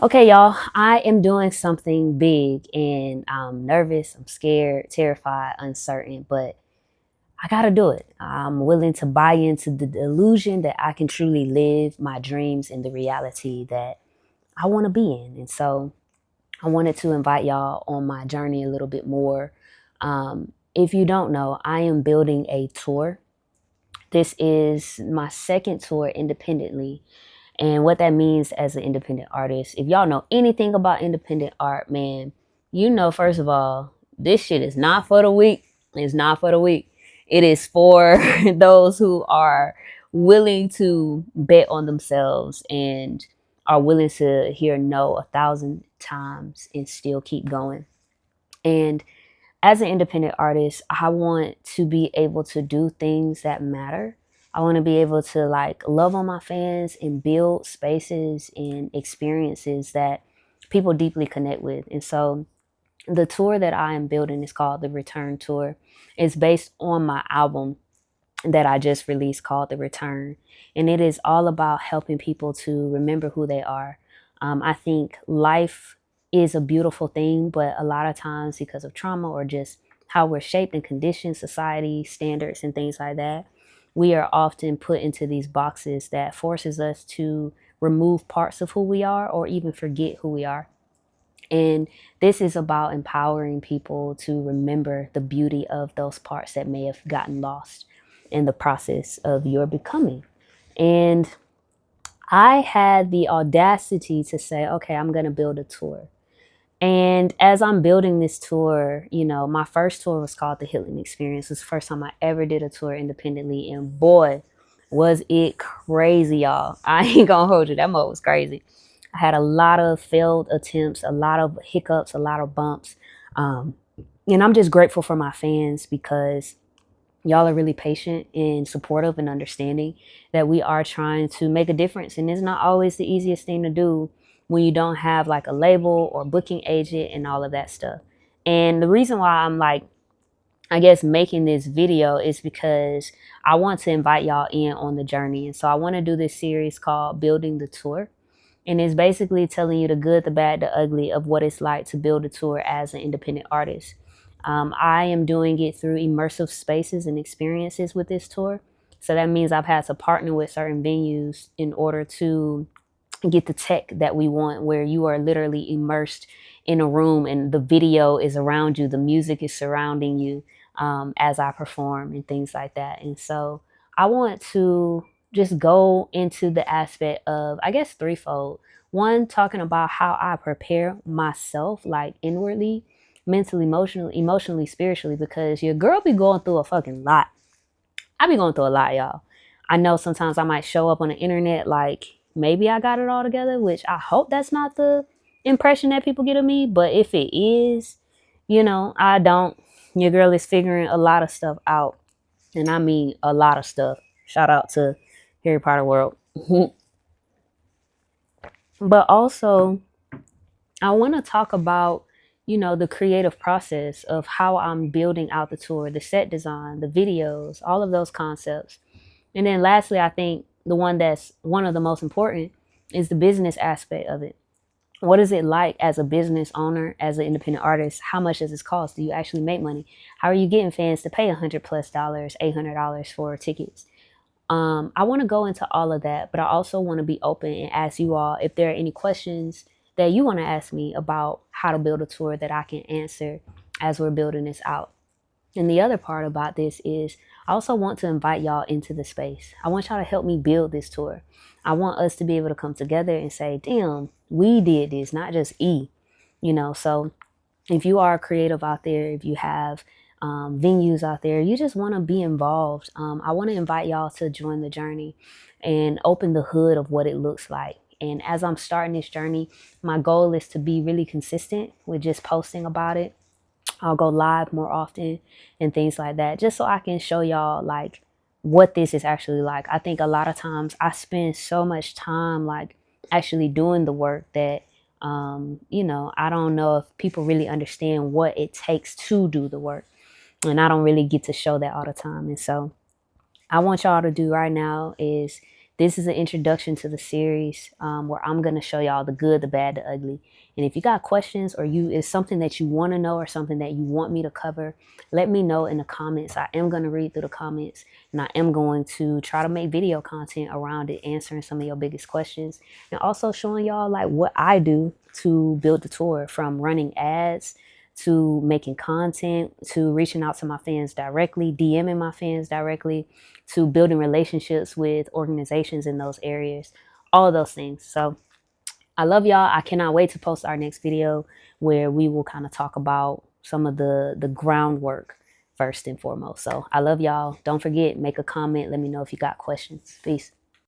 Okay, y'all, I am doing something big and I'm nervous, I'm scared, terrified, uncertain, but I gotta do it. I'm willing to buy into the illusion that I can truly live my dreams in the reality that I want to be in. And so I wanted to invite y'all on my journey a little bit more. If you don't know, I am building a tour. This is my second tour independently. And what that means as an independent artist, if y'all know anything about independent art, man, you know, first of all, this shit is not for the weak. It's not for the weak. It is for those who are willing to bet on themselves and are willing to hear no 1,000 times and still keep going. And as an independent artist, I want to be able to do things that matter. I want to be able to like love on my fans and build spaces and experiences that people deeply connect with. And so the tour that I am building is called the Return Tour. It's based on my album that I just released called The Return. And it is all about helping people to remember who they are. I think life is a beautiful thing, but a lot of times because of trauma or just how we're shaped and conditioned, society, standards, and things like that, we are often put into these boxes that forces us to remove parts of who we are or even forget who we are. And this is about empowering people to remember the beauty of those parts that may have gotten lost in the process of your becoming. And I had the audacity to say, okay, I'm going to build a tour. And as I'm building this tour, you know, my first tour was called the Healing Experience. It was the first time I ever did a tour independently. And boy, was it crazy, y'all. I ain't gonna hold you. That mode was crazy. I had a lot of failed attempts, a lot of hiccups, a lot of bumps. Um, and I'm just grateful for my fans because y'all are really patient and supportive and understanding that we are trying to make a difference. And it's not always the easiest thing to do when you don't have like a label or booking agent and all of that stuff. And the reason why I'm like, I guess making this video is because I want to invite y'all in on the journey. And so I want to do this series called Building the Tour. And it's basically telling you the good, the bad, the ugly of what it's like to build a tour as an independent artist. I am doing it through immersive spaces and experiences with this tour. So that means I've had to partner with certain venues in order to get the tech that we want, where you are literally immersed in a room and the video is around you, the music is surrounding you as I perform and things like that. And so I want to just go into the aspect of, I guess, threefold. One, talking about how I prepare myself, like inwardly, mentally, emotionally, spiritually, because your girl be going through a fucking lot. I be going through a lot, y'all. I know sometimes I might show up on the internet like maybe I got it all together, which I hope that's not the impression that people get of me. But if it is, you know, I don't. Your girl is figuring a lot of stuff out. And I mean a lot of stuff. Shout out to Harry Potter World. But also, I want to talk about, you know, the creative process of how I'm building out the tour, the set design, the videos, all of those concepts. And then lastly, I think the one that's one of the most important is the business aspect of it. What is it like as a business owner, as an independent artist? How much does this cost? Do you actually make money? How are you getting fans to pay $100+ $800 for tickets? I want to go into all of that, but I also want to be open and ask you all if there are any questions that you want to ask me about how to build a tour that I can answer as we're building this out. And the other part about this is I also want to invite y'all into the space. I want y'all to help me build this tour. I want us to be able to come together and say, damn, we did this, not just E, you know. So if you are creative out there, if you have venues out there, you just want to be involved, I want to invite y'all to join the journey and open the hood of what it looks like. And as I'm starting this journey, my goal is to be really consistent with just posting about it. I'll go live more often and things like that, just so I can show y'all like what this is actually like. I think a lot of times I spend so much time like actually doing the work that you know, I don't know if people really understand what it takes to do the work. And I don't really get to show that all the time. And so I want y'all to do right now is This is an introduction to the series where I'm going to show y'all the good, the bad, the ugly. And if you got questions or is something that you want to know or something that you want me to cover, let me know in the comments. I am going to read through the comments, and I am going to try to make video content around it, answering some of your biggest questions, and also showing y'all like what I do to build the tour, from running ads to making content, to reaching out to my fans directly, DMing my fans directly, to building relationships with organizations in those areas, all of those things. So I love y'all. I cannot wait to post our next video where we will kind of talk about some of the groundwork first and foremost. So I love y'all. Don't forget, make a comment. Let me know if you got questions. Peace.